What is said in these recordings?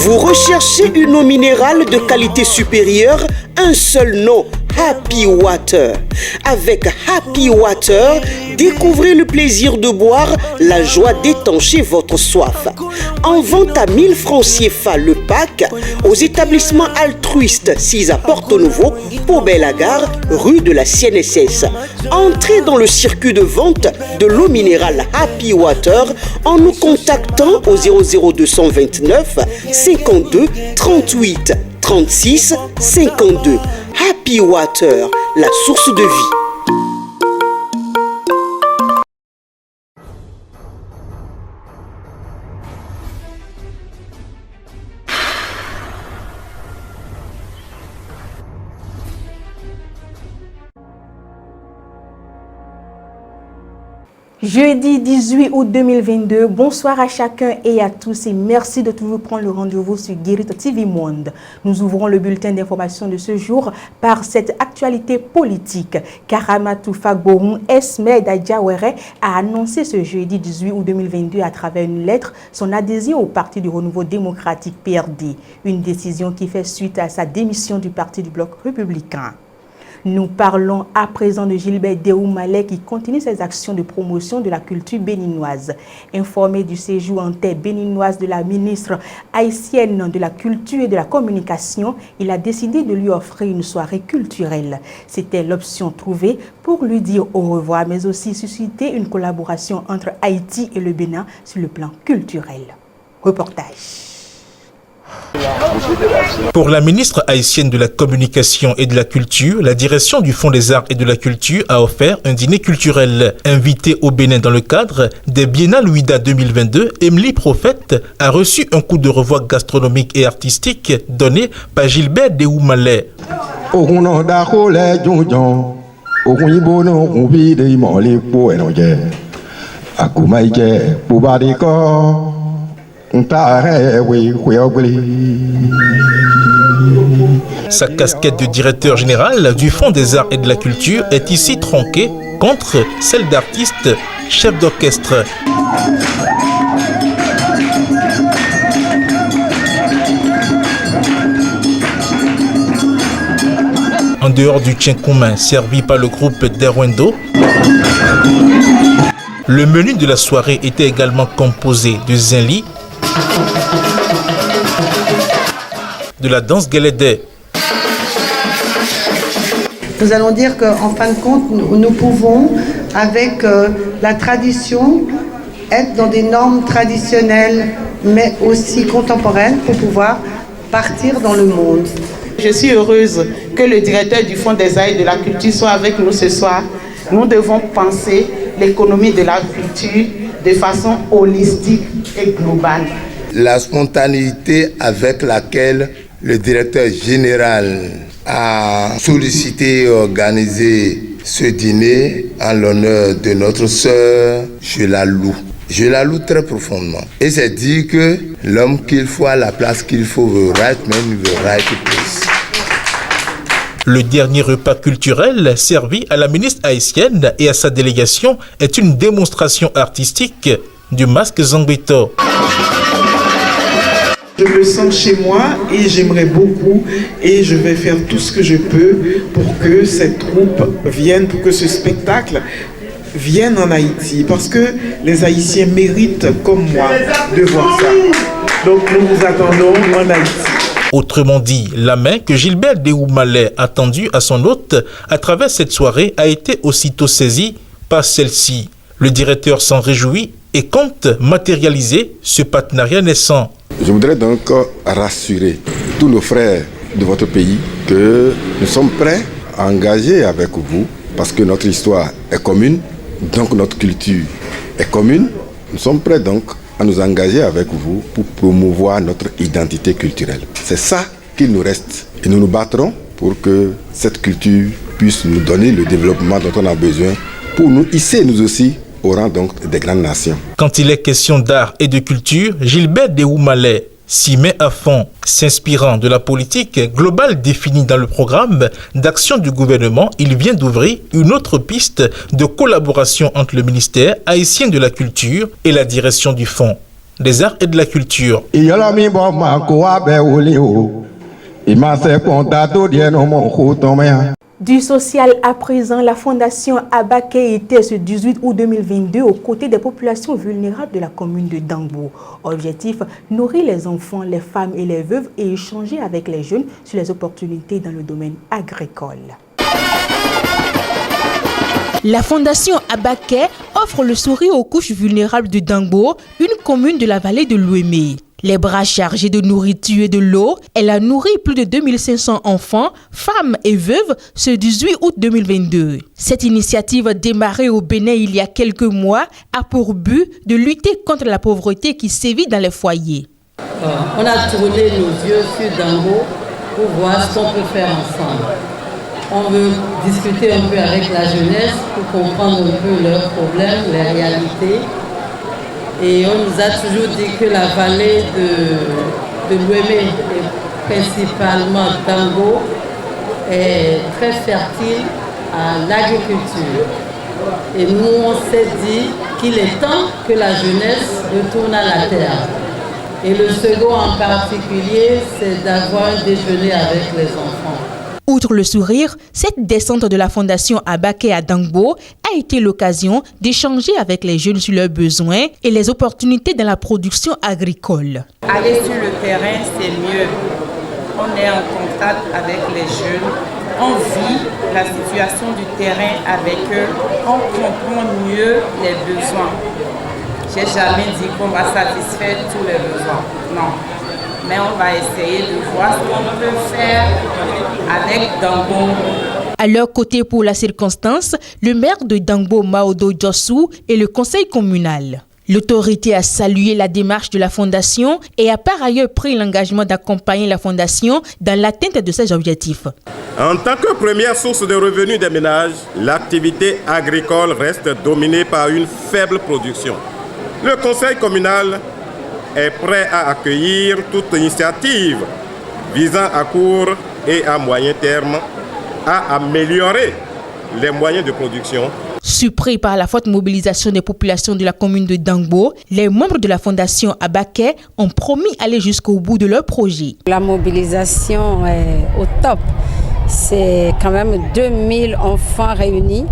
Vous recherchez une eau minérale de qualité supérieure? Un seul nom, Happy Water. Avec Happy Water, découvrez le plaisir de boire, la joie d'étancher votre soif. En vente à 1000 francs CFA le pack aux établissements altruistes 6 à Porto-Novo, Pau-Belle-Gare, rue de la CNSS. Entrez dans le circuit de vente de l'eau minérale Happy Water en nous contactant au 00229 52 38 36 52. Happy Water, la source de vie. Jeudi 18 août 2022, bonsoir à chacun et à tous et merci de toujours prendre le rendez-vous sur Guérite TV Monde. Nous ouvrons le bulletin d'information de ce jour par cette actualité politique. Karamatou Fagboron Esmed Adjawere a annoncé ce jeudi 18 août 2022 à travers une lettre son adhésion au Parti du Renouveau démocratique PRD, une décision qui fait suite à sa démission du Parti du Bloc républicain. Nous parlons à présent de Gilbert Déoumalé qui continue ses actions de promotion de la culture béninoise. Informé du séjour en terre béninoise de la ministre haïtienne de la Culture et de la Communication, il a décidé de lui offrir une soirée culturelle. C'était l'option trouvée pour lui dire au revoir, mais aussi susciter une collaboration entre Haïti et le Bénin sur le plan culturel. Reportage. Pour la ministre haïtienne de la Communication et de la Culture, la direction du Fonds des Arts et de la Culture a offert un dîner culturel. Invitée au Bénin dans le cadre des Biennales Ouida 2022, Emily Prophète a reçu un coup de revoix gastronomique et artistique donné par Gilbert Déoumalé. Sa casquette de directeur général du Fonds des Arts et de la Culture est ici tronquée contre celle d'artiste chef d'orchestre. En dehors du tien commun servi par le groupe Derwendo, le menu de la soirée était également composé de zinli, de la danse galédé. Nous allons dire qu'en fin de compte, nous pouvons, avec la tradition, être dans des normes traditionnelles, mais aussi contemporaines, pour pouvoir partir dans le monde. Je suis heureuse que le directeur du Fonds des Arts et de la Culture soit avec nous ce soir. Nous devons penser l'économie de la culture de façon holistique et globale. La spontanéité avec laquelle le directeur général a sollicité et organisé ce dîner en l'honneur de notre sœur, je la loue. Je la loue très profondément. Et c'est dire que l'homme qu'il faut à la place qu'il faut, the right man, the right place. Le dernier repas culturel servi à la ministre haïtienne et à sa délégation est une démonstration artistique du masque Zambito. Je me sens chez moi et j'aimerais beaucoup et je vais faire tout ce que je peux pour que cette troupe vienne, pour que ce spectacle vienne en Haïti. Parce que les Haïtiens méritent, comme moi, de voir ça. Donc nous vous attendons en Haïti. Autrement dit, la main que Gilbert Déoumalé a tendue à son hôte à travers cette soirée a été aussitôt saisie par celle-ci. Le directeur s'en réjouit et compte matérialiser ce partenariat naissant. Je voudrais donc rassurer tous nos frères de votre pays que nous sommes prêts à engager avec vous parce que notre histoire est commune, donc notre culture est commune. Nous sommes prêts donc à nous engager avec vous pour promouvoir notre identité culturelle. C'est ça qu'il nous reste. Et nous nous battrons pour que cette culture puisse nous donner le développement dont on a besoin pour nous hisser nous aussi au rang donc des grandes nations. Quand il est question d'art et de culture, Gilbert Déoumalé s'y met à fond, s'inspirant de la politique globale définie dans le programme d'action du gouvernement. Il vient d'ouvrir une autre piste de collaboration entre le ministère haïtien de la Culture et la direction du fonds. des arts et de la culture. Du social à présent, la Fondation Abaké était ce 18 août 2022 aux côtés des populations vulnérables de la commune de Dangbo. Objectif, nourrir les enfants, les femmes et les veuves et échanger avec les jeunes sur les opportunités dans le domaine agricole. La Fondation Abaké offre le sourire aux couches vulnérables de Dangbo, une commune de la vallée de l'Ouémé. Les bras chargés de nourriture et de l'eau, elle a nourri plus de 2500 enfants, femmes et veuves ce 18 août 2022. Cette initiative démarrée au Bénin il y a quelques mois a pour but de lutter contre la pauvreté qui sévit dans les foyers. On a tourné nos yeux sur Dangbo pour voir ce qu'on peut faire ensemble. On veut discuter un peu avec la jeunesse pour comprendre un peu leurs problèmes, les réalités. Et on nous a toujours dit que la vallée de l'Ouémé, et principalement Dangbo, est très fertile à l'agriculture. Et nous, on s'est dit qu'il est temps que la jeunesse retourne à la terre. Et le second en particulier, c'est d'avoir un déjeuner avec les enfants. Outre le sourire, cette descente de la Fondation Abaké à Dangbo a été l'occasion d'échanger avec les jeunes sur leurs besoins et les opportunités dans la production agricole. Aller sur le terrain, c'est mieux. On est en contact avec les jeunes, on vit la situation du terrain avec eux, on comprend mieux les besoins. J'ai jamais dit qu'on va satisfaire tous les besoins, non. Mais on va essayer de voir ce qu'on peut faire avec Dangbo. À leur côté pour la circonstance, le maire de Dangbo, Maodo Djossou, et le conseil communal. L'autorité a salué la démarche de la Fondation et a par ailleurs pris l'engagement d'accompagner la Fondation dans l'atteinte de ses objectifs. En tant que première source de revenus des ménages, l'activité agricole reste dominée par une faible production. Le conseil communal est prêt à accueillir toute initiative visant à court et à moyen terme à améliorer les moyens de production. Surpris par la forte mobilisation des populations de la commune de Dangbo, les membres de la Fondation Abaké ont promis d'aller jusqu'au bout de leur projet. La mobilisation est au top. C'est quand même 2000 enfants réunis.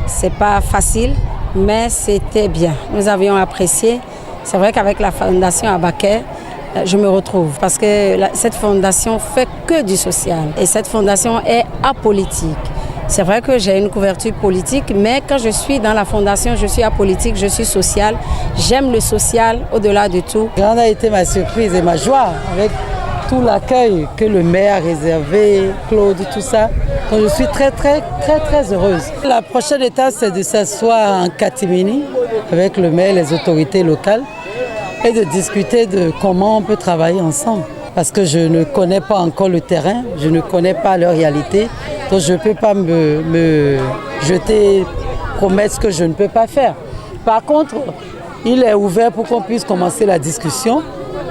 C'est pas facile, mais c'était bien. Nous avions apprécié. C'est vrai qu'avec la Fondation Abaké, je me retrouve parce que cette fondation fait que du social et cette fondation est apolitique. C'est vrai que j'ai une couverture politique, mais quand je suis dans la fondation, je suis apolitique, je suis sociale. J'aime le social au-delà de tout. Grande a été ma surprise et ma joie avec tout l'accueil que le maire a réservé, Claude, tout ça. Donc je suis très heureuse. La prochaine étape, c'est de s'asseoir en catimini avec le maire, les autorités locales et de discuter de comment on peut travailler ensemble. Parce que je ne connais pas encore le terrain, je ne connais pas leur réalité, donc je ne peux pas me jeter promesses que je ne peux pas faire. Par contre, il est ouvert pour qu'on puisse commencer la discussion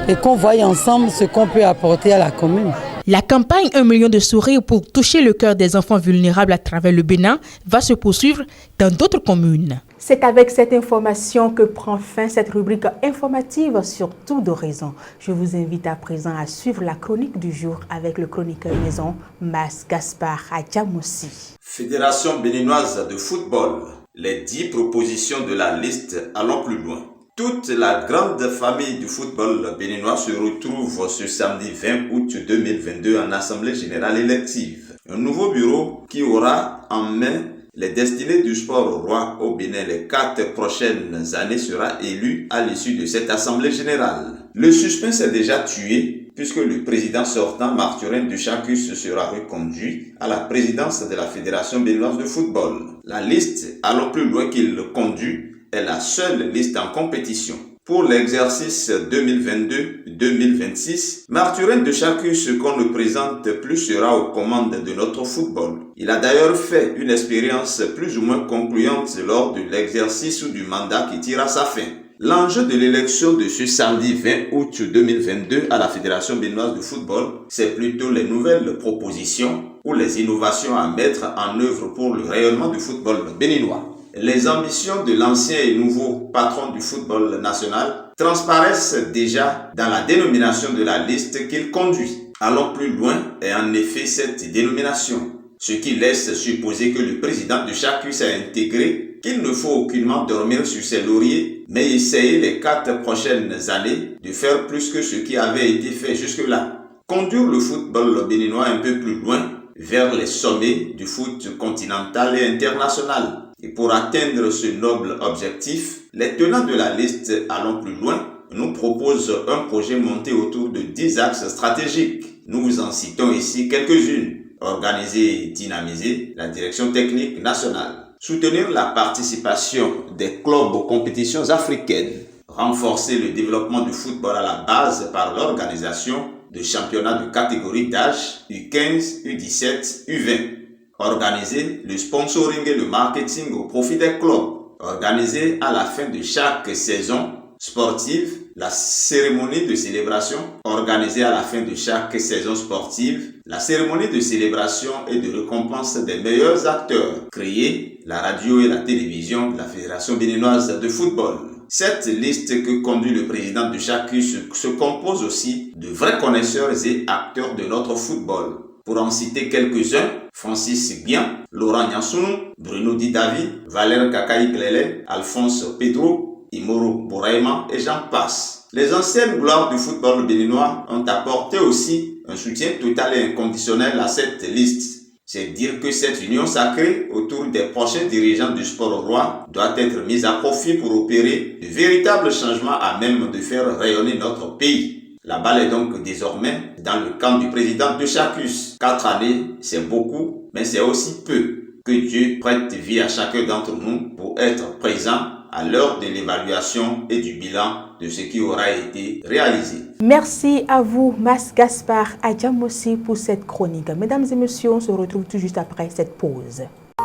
et qu'on voie ensemble ce qu'on peut apporter à la commune. La campagne 1 million de sourires pour toucher le cœur des enfants vulnérables à travers le Bénin va se poursuivre dans d'autres communes. C'est avec cette information que prend fin cette rubrique informative sur tout de raison. Je vous invite à présent à suivre la chronique du jour avec le chroniqueur maison Mas Gaspard Adjamoussi. Fédération béninoise de football, les 10 propositions de la liste Allons plus loin. Toute la grande famille du football béninois se retrouve ce samedi 20 août 2022 en assemblée générale élective. Un nouveau bureau qui aura en main les destinées du sport roi au Bénin les 4 prochaines années sera élu à l'issue de cette assemblée générale. Le suspense est déjà tué puisque le président sortant Marturin Duchacus sera reconduit à la présidence de la Fédération béninoise de football. La liste Allons plus loin qu'il conduit est la seule liste en compétition. Pour l'exercice 2022-2026, Marturin Duchacus, qu'on ne présente plus, sera aux commandes de notre football. Il a d'ailleurs fait une expérience plus ou moins concluante lors de l'exercice ou du mandat qui tire à sa fin. L'enjeu de l'élection de ce samedi 20 août 2022 à la Fédération béninoise de football, c'est plutôt les nouvelles propositions ou les innovations à mettre en œuvre pour le rayonnement du football béninois. les ambitions de l'ancien et nouveau patron du football national transparaissent déjà dans la dénomination de la liste qu'il conduit. Allons plus loin et en effet cette dénomination, ce qui laisse supposer que le président de Chacus a intégré qu'il ne faut aucunement dormir sur ses lauriers, mais essayer les 4 prochaines années de faire plus que ce qui avait été fait jusque-là. Conduire le football béninois un peu plus loin vers les sommets du foot continental et international. Et pour atteindre ce noble objectif, les tenants de la liste Allons plus loin nous proposent un projet monté autour de 10 axes stratégiques. Nous vous en citons ici quelques-unes. Organiser et dynamiser la direction technique nationale. Soutenir la participation des clubs aux compétitions africaines. Renforcer le développement du football à la base par l'organisation de championnats de catégorie d'âge U15, U17, U20. Organiser le sponsoring et le marketing au profit des clubs. Organiser à la fin de chaque saison sportive la cérémonie de célébration. Organiser à la fin de chaque saison sportive la cérémonie de célébration et de récompense des meilleurs acteurs. Créer la radio et la télévision de la Fédération béninoise de football. Cette liste que conduit le président de Chacus se compose aussi de vrais connaisseurs et acteurs de notre football. Pour en citer quelques-uns, Francis Guian, Laurent Nyansounou, Bruno Didavi, Valère Kakaï Klele, Alphonse Pedro, Imoro Bouraïma et j'en passe. Les anciennes gloires du football béninois ont apporté aussi un soutien total et inconditionnel à cette liste. C'est dire que cette union sacrée autour des prochains dirigeants du sport roi doit être mise à profit pour opérer de véritables changements à même de faire rayonner notre pays. La balle est donc désormais dans le camp du président de Chacus. 4 années, c'est beaucoup, mais c'est aussi peu. Que Dieu prête vie à chacun d'entre nous pour être présent à l'heure de l'évaluation et du bilan de ce qui aura été réalisé. Merci à vous, Mas Gaspard Adjamossi, pour cette chronique. Mesdames et messieurs, on se retrouve tout juste après cette pause.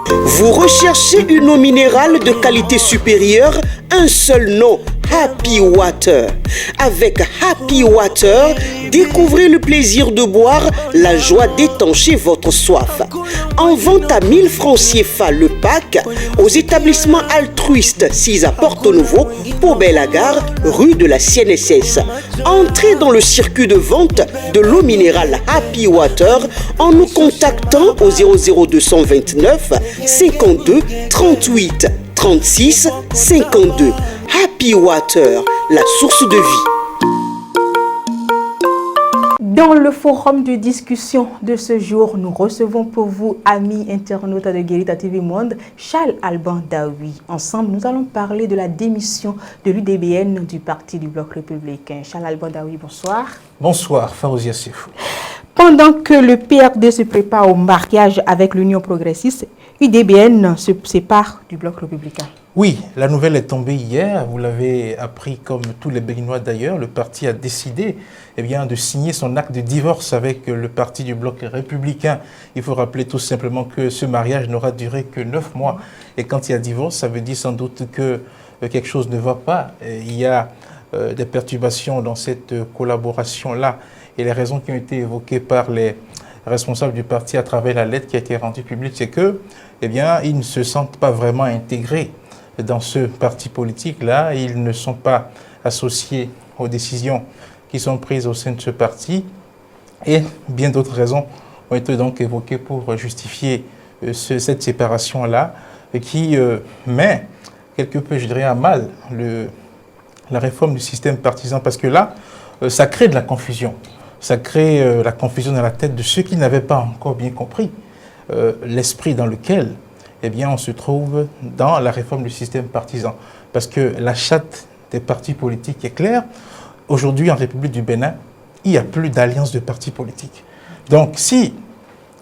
Vous recherchez une eau minérale de qualité supérieure, un seul nom, Happy Water. Avec Happy Water, découvrez le plaisir de boire, la joie d'étancher votre soif. En vente à 1000 francs CFA le pack, aux établissements altruistes 6 à Porto-Nouveau, Pau-Belle-Gare, rue de la CNSS. Entrez dans le circuit de vente de l'eau minérale Happy Water en nous contactant au 00229 52 38 36 52. Happy Water, la source de vie. Dans le forum de discussion de ce jour, nous recevons pour vous, amis internautes de Guérita TV Monde, Charles Alban Daoui. Ensemble, nous allons parler de la démission de l'UDBN du Parti du Bloc républicain. Charles Alban Daoui, bonsoir. Bonsoir, Faouzia Sefou. Pendant que le PRD se prépare au mariage avec l'Union progressiste, l'UDBN se sépare du Bloc républicain. Oui, la nouvelle est tombée hier, vous l'avez appris comme tous les Béninois d'ailleurs. Le parti a décidé de signer son acte de divorce avec le parti du Bloc républicain. Il faut rappeler tout simplement que ce mariage n'aura duré que 9 mois. Et quand il y a divorce, ça veut dire sans doute que quelque chose ne va pas. Il y a des perturbations dans cette collaboration-là. Et les raisons qui ont été évoquées par les responsables du parti à travers la lettre qui a été rendue publique, c'est que, ils ne se sentent pas vraiment intégrés dans ce parti politique-là. Ils ne sont pas associés aux décisions qui sont prises au sein de ce parti. Et bien d'autres raisons ont été donc évoquées pour justifier cette séparation-là, qui met quelque peu, je dirais, à mal la réforme du système partisan, parce que là, ça crée de la confusion. Ça crée la confusion dans la tête de ceux qui n'avaient pas encore bien compris l'esprit dans lequel on se trouve dans la réforme du système partisan. Parce que la charte des partis politiques est claire. Aujourd'hui, en République du Bénin, il n'y a plus d'alliance de partis politiques. Donc, si,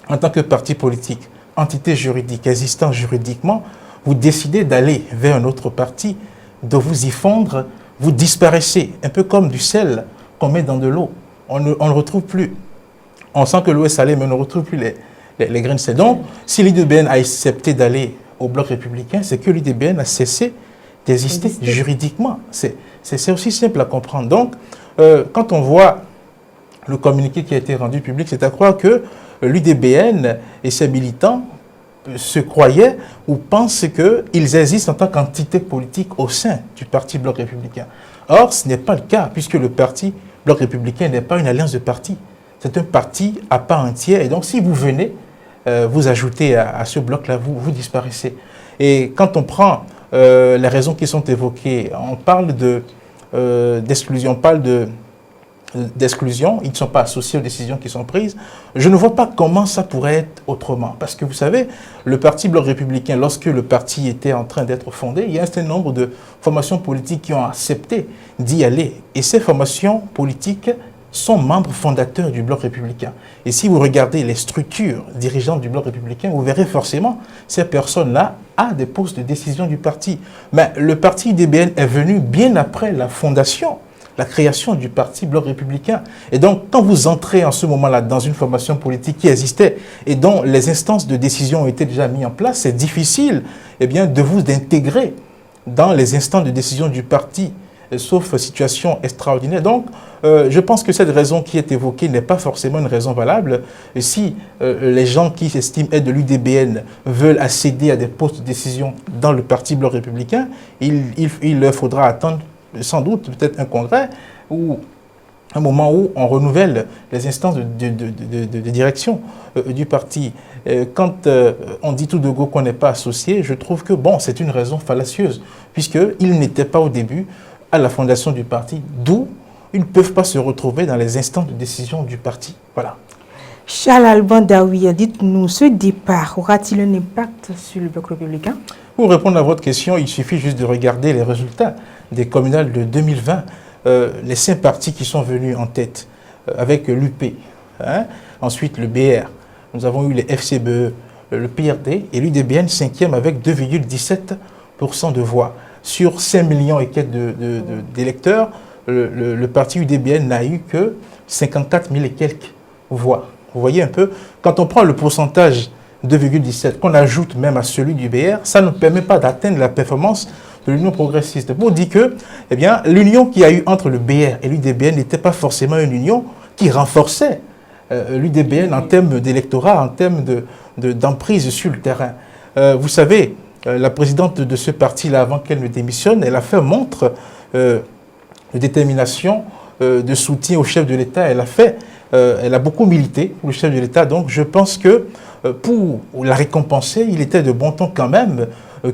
en tant que parti politique, entité juridique, existant juridiquement, vous décidez d'aller vers un autre parti, de vous y fondre, vous disparaissez. Un peu comme du sel qu'on met dans de l'eau. On ne le retrouve plus. On sent que l'eau est salée, mais on ne retrouve plus les grains de sel. Donc, si l'UDBN a accepté d'aller au Bloc républicain, c'est que l'UDBN a cessé d'exister juridiquement. C'est aussi simple à comprendre. Donc, quand on voit le communiqué qui a été rendu public, c'est à croire que l'UDBN et ses militants se croyaient ou pensent qu'ils existent en tant qu'entité politique au sein du Parti Bloc républicain. Or, ce n'est pas le cas, puisque le Parti Bloc républicain n'est pas une alliance de partis. C'est un parti à part entière. Et donc, si vous venez vous ajoutez à ce bloc-là, vous disparaissez. Et quand on prend les raisons qui sont évoquées, on parle d'exclusion, d'exclusion, ils ne sont pas associés aux décisions qui sont prises. Je ne vois pas comment ça pourrait être autrement. Parce que vous savez, le Parti Bloc républicain, lorsque le parti était en train d'être fondé, il y a un certain nombre de formations politiques qui ont accepté d'y aller. Et ces formations politiques sont membres fondateurs du Bloc républicain. Et si vous regardez les structures dirigeantes du Bloc républicain, vous verrez forcément ces personnes-là à des postes de décision du parti. Mais le parti UDBN est venu bien après la fondation, la création du Parti Bloc républicain. Et donc, quand vous entrez en ce moment-là dans une formation politique qui existait et dont les instances de décision ont été déjà mises en place, c'est difficile de vous intégrer dans les instances de décision du parti, sauf situation extraordinaire. Donc, je pense que cette raison qui est évoquée n'est pas forcément une raison valable. Et si les gens qui s'estiment être de l'UDBN veulent accéder à des postes de décision dans le Parti Bloc républicain, il leur faudra attendre sans doute peut-être un congrès ou un moment où on renouvelle les instances de direction du parti. Quand on dit tout de go qu'on n'est pas associé, je trouve que bon, c'est une raison fallacieuse, puisqu'ils n'étaient pas au début à la fondation du parti, d'où ils ne peuvent pas se retrouver dans les instances de décision du parti. Voilà. Charles Alban Daoui, dites-nous, ce départ aura-t-il un impact sur le Bloc républicain? Pour répondre à votre question, il suffit juste de regarder les résultats des communales de 2020. Les 5 partis qui sont venus en tête, avec l'UP, ensuite le BR, nous avons eu les FCBE, le PRD et l'UDBN 5e avec 2,17% de voix. Sur 5 millions et quelques d'électeurs, le parti UDBN n'a eu que 54 000 et quelques voix. Vous voyez un peu, quand on prend le pourcentage 2,17 qu'on ajoute même à celui du BR, ça ne permet pas d'atteindre la performance de l'Union progressiste. Pour dire que l'union qu'il y a eu entre le BR et l'UDBN n'était pas forcément une union qui renforçait l'UDBN en termes d'électorat, en termes d'emprise sur le terrain. Vous savez, la présidente de ce parti-là, avant qu'elle ne démissionne, elle a fait montre de détermination, de soutien au chef de l'État. Elle a beaucoup milité pour le chef de l'État. Donc je pense que pour la récompenser, il était de bon ton quand même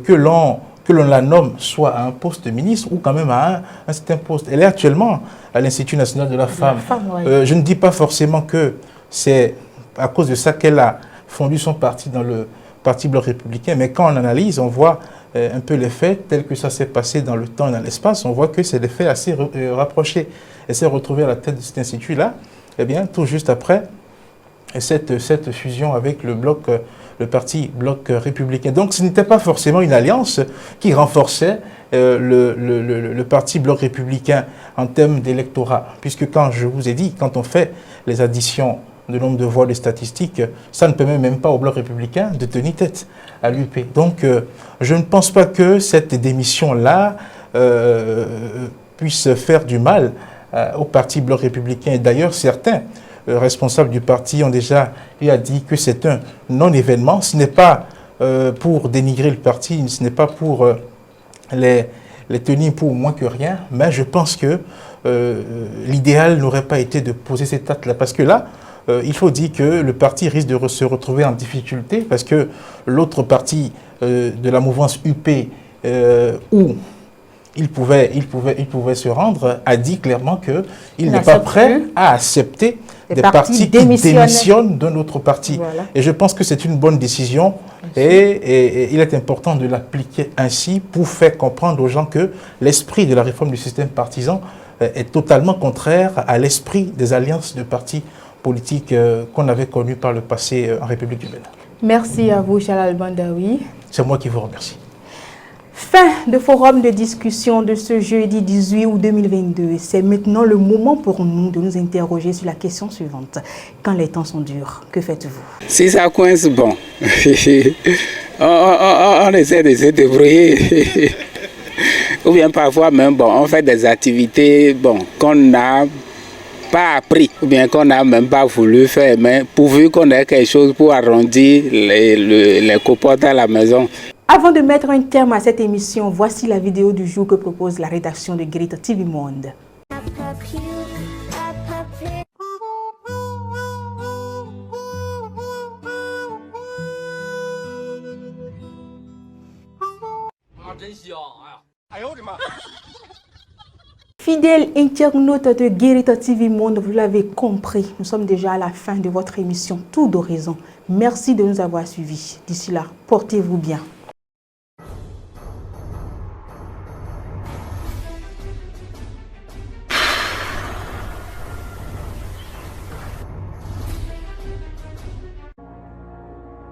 que l'on la nomme soit à un poste de ministre ou quand même à un certain poste. Elle est actuellement à l'Institut national de la femme. Je ne dis pas forcément que c'est à cause de ça qu'elle a fondu son parti dans le Parti Bloc républicain, mais quand on analyse, on voit un peu les faits tels que ça s'est passé dans le temps et dans l'espace, on voit que c'est des faits assez rapprochés. Elle s'est retrouvée à la tête de cet institut-là, tout juste après cette fusion avec le Parti Bloc républicain. Donc ce n'était pas forcément une alliance qui renforçait le Parti Bloc républicain en termes d'électorat, puisque quand je vous ai dit, quand on fait les additions de nombre de voix des statistiques, ça ne permet même pas au Bloc républicain de tenir tête à l'UP. Donc je ne pense pas que cette démission-là puisse faire du mal au Parti Bloc républicain. Et d'ailleurs, certains responsables du parti ont déjà dit que c'est un non-événement. Ce n'est pas pour dénigrer le parti, ce n'est pas pour les tenir pour moins que rien, mais je pense que l'idéal n'aurait pas été de poser cet acte-là. Parce que là, il faut dire que le parti risque de se retrouver en difficulté parce que l'autre parti de la mouvance UP, où il pouvait se rendre, a dit clairement qu'il n'est pas prêt à accepter des partis qui démissionnent d'un autre parti. Voilà. Et je pense que c'est une bonne décision et il est important de l'appliquer ainsi pour faire comprendre aux gens que l'esprit de la réforme du système partisan est totalement contraire à l'esprit des alliances de partis politiques qu'on avait connues par le passé en République du Bénin. Merci à vous, Charles Alban Daoui. C'est moi qui vous remercie. Fin de forum de discussion de ce jeudi 18 août 2022. C'est maintenant le moment pour nous de nous interroger sur la question suivante. Quand les temps sont durs, que faites-vous? Si ça coince, bon, on essaie de se débrouiller. Ou bien parfois même, bon, on fait des activités qu'on a pas appris, ou bien qu'on n'a même pas voulu faire, mais pourvu qu'on ait quelque chose pour arrondir les copotes à la maison. Avant de mettre un terme à cette émission, voici la vidéo du jour que propose la rédaction de Guérite TV Monde. Fidèles internautes de Guérite TV Monde, vous l'avez compris, nous sommes déjà à la fin de votre émission Tout d'horizon. Merci de nous avoir suivis. D'ici là, portez-vous bien.